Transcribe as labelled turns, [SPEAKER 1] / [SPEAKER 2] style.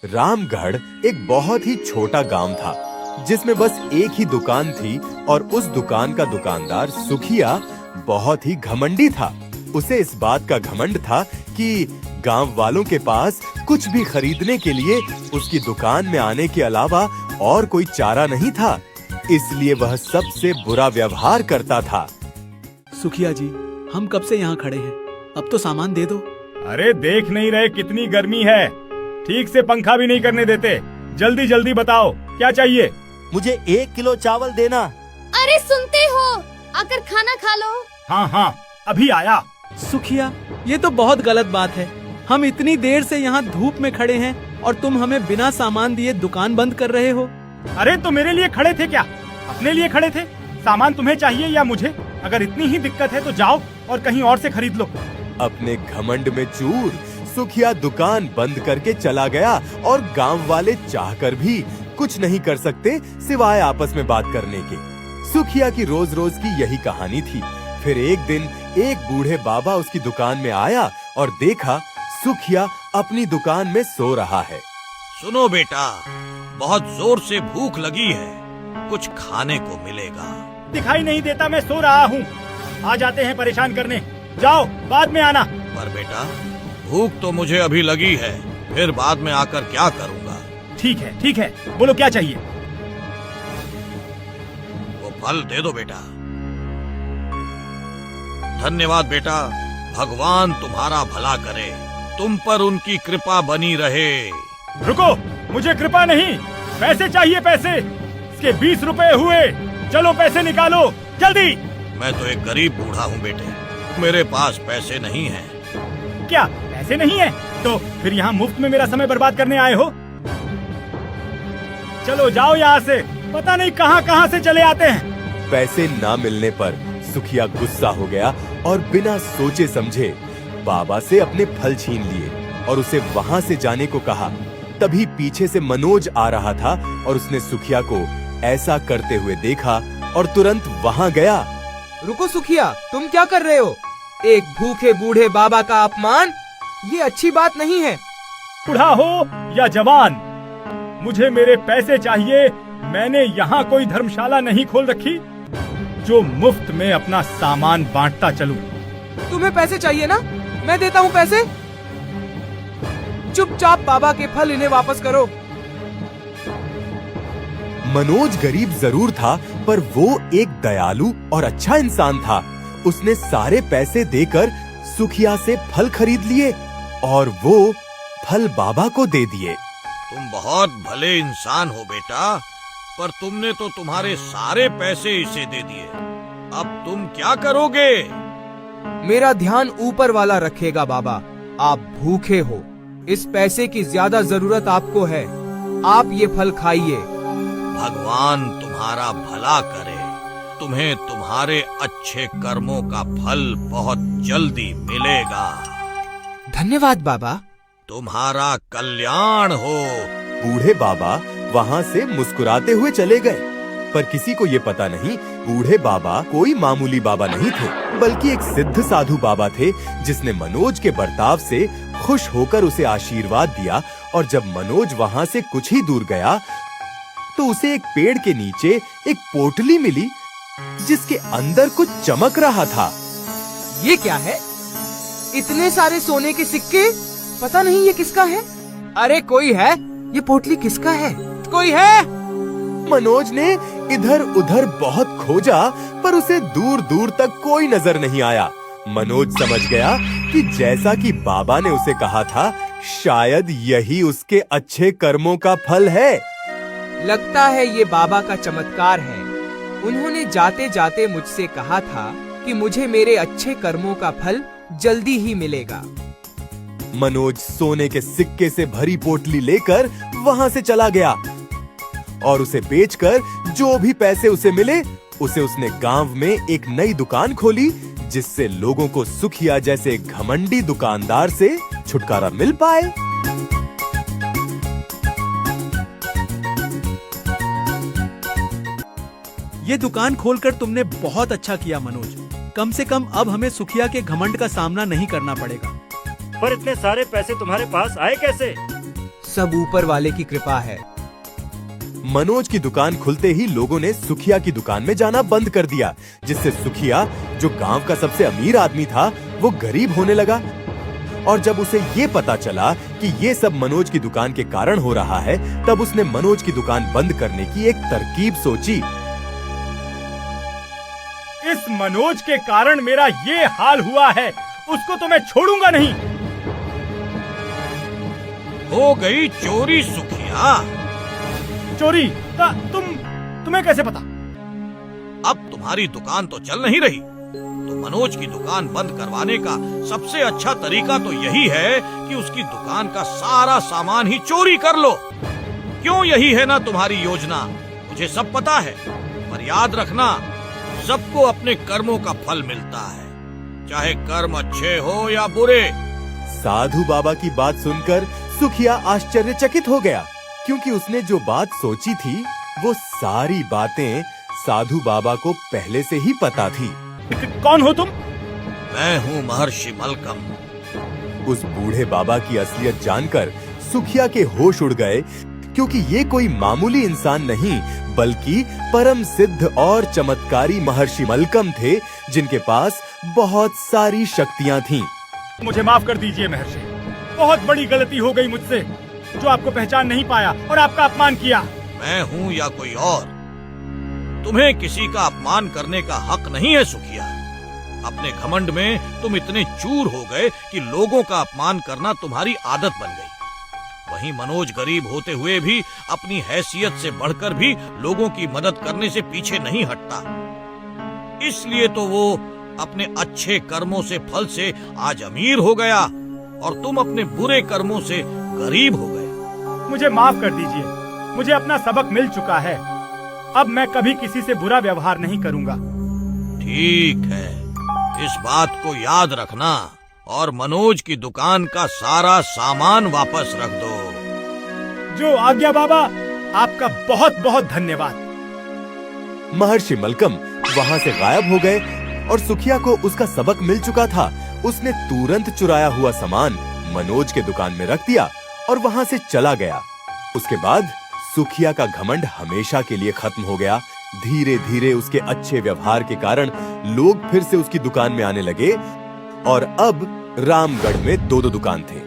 [SPEAKER 1] रामगढ़ एक बहुत ही छोटा गांव था जिसमें बस एक ही दुकान थी और उस दुकान का दुकानदार सुखिया बहुत ही घमंडी था। उसे इस बात का घमंड था कि गांव वालों के पास कुछ भी खरीदने के लिए उसकी दुकान में आने के अलावा और कोई चारा नहीं था, इसलिए वह सबसे बुरा व्यवहार करता था।
[SPEAKER 2] सुखिया जी, हम कब से यहाँ खड़े हैं, अब तो सामान दे दो।
[SPEAKER 3] अरे देख नहीं रहे कितनी गर्मी है, ठीक से पंखा भी नहीं करने देते। जल्दी जल्दी बताओ क्या चाहिए।
[SPEAKER 4] मुझे 1 किलो चावल देना।
[SPEAKER 5] अरे सुनते हो, आकर खाना खा लो।
[SPEAKER 3] हाँ हाँ अभी आया।
[SPEAKER 2] सुखिया, ये तो बहुत गलत बात है। हम इतनी देर से यहाँ धूप में खड़े हैं और तुम हमें बिना सामान दिए दुकान बंद कर रहे हो।
[SPEAKER 3] अरे तो मेरे लिए खड़े थे क्या? अपने लिए खड़े थे? सामान तुम्हें चाहिए या मुझे? अगर इतनी ही दिक्कत है तो जाओ और कहीं और से खरीद लो।
[SPEAKER 1] अपने घमंड में चूर सुखिया दुकान बंद करके चला गया और गांव वाले चाहकर भी कुछ नहीं कर सकते सिवाय आपस में बात करने के। सुखिया की रोज रोज की यही कहानी थी। फिर एक दिन एक बूढ़े बाबा उसकी दुकान में आया और देखा सुखिया अपनी दुकान में सो रहा है।
[SPEAKER 6] सुनो बेटा, बहुत जोर से भूख लगी है, कुछ खाने को मिलेगा।
[SPEAKER 3] दिखाई नहीं देता मैं सो रहा हूँ। आ जाते हैं परेशान करने, जाओ बाद में आना।
[SPEAKER 6] पर बेटा, भूख तो मुझे अभी लगी है, फिर बाद में आकर क्या करूँगा।
[SPEAKER 3] ठीक है, बोलो क्या चाहिए।
[SPEAKER 6] वो फल दे दो बेटा। धन्यवाद बेटा, भगवान तुम्हारा भला करे, तुम पर उनकी कृपा बनी रहे।
[SPEAKER 3] रुको, मुझे कृपा नहीं, पैसे चाहिए पैसे। इसके 20 रुपए हुए, चलो पैसे निकालो जल्दी।
[SPEAKER 6] मैं तो एक गरीब बूढ़ा हूँ बेटे, मेरे पास पैसे नहीं हैं।
[SPEAKER 3] क्या पैसे नहीं है? तो फिर यहाँ मुफ्त में मेरा समय बर्बाद करने आए हो? चलो जाओ यहाँ से, पता नहीं कहाँ कहाँ से चले आते हैं।
[SPEAKER 1] पैसे ना मिलने पर सुखिया गुस्सा हो गया और बिना सोचे समझे बाबा से अपने फल छीन लिए और उसे वहाँ से जाने को कहा। तभी पीछे से मनोज आ रहा था और उसने सुखिया को ऐसा करते हुए देखा और तुरंत वहाँ गया।
[SPEAKER 7] रुको सुखिया, तुम क्या कर रहे हो? एक भूखे बूढ़े बाबा का अपमान, ये अच्छी बात नहीं है।
[SPEAKER 3] बूढ़ा हो या जवान, मुझे मेरे पैसे चाहिए। मैंने यहाँ कोई धर्मशाला नहीं खोल रखी जो मुफ्त में अपना सामान बांटता चलूं।
[SPEAKER 7] तुम्हें पैसे चाहिए ना? मैं देता हूँ पैसे। चुपचाप बाबा के फल इन्हें वापस करो।
[SPEAKER 1] मनोज गरीब जरूर था पर वो एक दयालु और अच्छा इंसान था। उसने सारे पैसे देकर सुखिया से फल खरीद लिए और वो फल बाबा को दे दिए।
[SPEAKER 6] तुम बहुत भले इंसान हो बेटा, पर तुमने तो तुम्हारे सारे पैसे इसे दे दिए। अब तुम क्या करोगे?
[SPEAKER 7] मेरा ध्यान ऊपर वाला रखेगा बाबा। आप भूखे हो, इस पैसे की ज्यादा जरूरत आपको है। आप ये फल खाइए।
[SPEAKER 6] भगवान तुम्हारा भला करे, तुम्हें तुम्हारे अच्छे कर्मों का फल बहुत जल्दी मिलेगा।
[SPEAKER 7] धन्यवाद बाबा।
[SPEAKER 6] तुम्हारा कल्याण हो।
[SPEAKER 1] बूढ़े बाबा वहाँ से मुस्कुराते हुए चले गए, पर किसी को ये पता नहीं बूढ़े बाबा कोई मामूली बाबा नहीं थे, बल्कि एक सिद्ध साधु बाबा थे जिसने मनोज के बर्ताव से खुश होकर उसे आशीर्वाद दिया। और जब मनोज वहाँ से कुछ ही दूर गया तो उसे एक पेड़ के नीचे एक पोटली मिली जिसके अंदर कुछ चमक रहा था।
[SPEAKER 7] ये क्या है? इतने सारे सोने के सिक्के, पता नहीं ये किसका है। अरे कोई है? ये पोटली किसका है? कोई है?
[SPEAKER 1] मनोज ने इधर उधर बहुत खोजा पर उसे दूर दूर तक कोई नजर नहीं आया। मनोज समझ गया कि जैसा कि बाबा ने उसे कहा था, शायद यही उसके अच्छे कर्मों का फल है।
[SPEAKER 7] लगता है ये बाबा का चमत्कार है। उन्होंने जाते जाते मुझसे कहा था कि मुझे मेरे अच्छे कर्मों का फल जल्दी ही मिलेगा।
[SPEAKER 1] मनोज सोने के सिक्के से भरी पोटली लेकर वहाँ से चला गया और उसे बेचकर जो भी पैसे उसे मिले उसे उसने गांव में एक नई दुकान खोली जिससे लोगों को सुखिया जैसे घमंडी दुकानदार से छुटकारा मिल पाए।
[SPEAKER 2] ये दुकान खोलकर तुमने बहुत अच्छा किया मनोज। कम से कम अब हमें सुखिया के घमंड का सामना नहीं करना पड़ेगा।
[SPEAKER 3] पर इतने सारे पैसे तुम्हारे पास आए कैसे?
[SPEAKER 7] सब ऊपर वाले की कृपा है।
[SPEAKER 1] मनोज की दुकान खुलते ही लोगों ने सुखिया की दुकान में जाना बंद कर दिया, जिससे सुखिया, जो गांव का सबसे अमीर आदमी था, वो गरीब होने लगा। और जब उसे ये पता चला कि ये सब मनोज की दुकान के कारण हो रहा है, तब उसने मनोज की दुकान बंद करने की एक तरकीब सोची।
[SPEAKER 3] इस मनोज के कारण मेरा ये हाल हुआ है, उसको तो मैं छोड़ूंगा नहीं।
[SPEAKER 6] हो गई चोरी सुखिया।
[SPEAKER 3] चोरी? तुम्हें कैसे पता?
[SPEAKER 6] अब तुम्हारी दुकान तो चल नहीं रही, तो मनोज की दुकान बंद करवाने का सबसे अच्छा तरीका तो यही है कि उसकी दुकान का सारा सामान ही चोरी कर लो। क्यों, यही है ना तुम्हारी योजना? मुझे सब पता है, पर याद रखना, सबको अपने कर्मों का फल मिलता है, चाहे कर्म अच्छे हो या बुरे।
[SPEAKER 1] साधु बाबा की बात सुनकर सुखिया आश्चर्यचकित हो गया, क्योंकि उसने जो बात सोची थी वो सारी बातें साधु बाबा को पहले से ही पता थी।
[SPEAKER 3] कौन हो तुम?
[SPEAKER 6] मैं हूँ महर्षि मलकम।
[SPEAKER 1] उस बूढ़े बाबा की असलियत जानकर सुखिया के होश उड़ गए, क्योंकि ये कोई मामूली इंसान नहीं, बल्कि परम सिद्ध और चमत्कारी महर्षि मलकम थे, जिनके पास बहुत सारी शक्तियां थीं।
[SPEAKER 3] मुझे माफ कर दीजिए महर्षि, बहुत बड़ी गलती हो गई मुझसे, जो आपको पहचान नहीं पाया और आपका अपमान किया।
[SPEAKER 6] मैं हूँ या कोई और, तुम्हें किसी का अपमान करने का हक नहीं है सुखिया। अपने घमंड में तुम इतने चूर हो गए कि लोगों का अपमान करना तुम्हारी आदत बन गई। वहीं मनोज गरीब होते हुए भी अपनी हैसियत से बढ़कर भी लोगों की मदद करने से पीछे नहीं हटता। इसलिए तो वो अपने अच्छे कर्मों से फल से आज अमीर हो गया और तुम अपने बुरे कर्मों से गरीब हो गए।
[SPEAKER 3] मुझे माफ कर दीजिए, मुझे अपना सबक मिल चुका है। अब मैं कभी किसी से बुरा व्यवहार नहीं करूंगा।
[SPEAKER 6] ठीक है, इस बात को याद रखना और मनोज की दुकान का सारा सामान वापस रख दो।
[SPEAKER 3] जो आज्ञा बाबा, आपका बहुत बहुत धन्यवाद।
[SPEAKER 1] महर्षि मलकम वहां से गायब हो गए और सुखिया को उसका सबक मिल चुका था। उसने तुरंत चुराया हुआ सामान मनोज के दुकान में रख दिया और वहां से चला गया। उसके बाद सुखिया का घमंड हमेशा के लिए खत्म हो गया। धीरे धीरे उसके अच्छे व्यवहार के कारण लोग फिर से उसकी दुकान में आने लगे और अब रामगढ़ में 2 दुकान थे।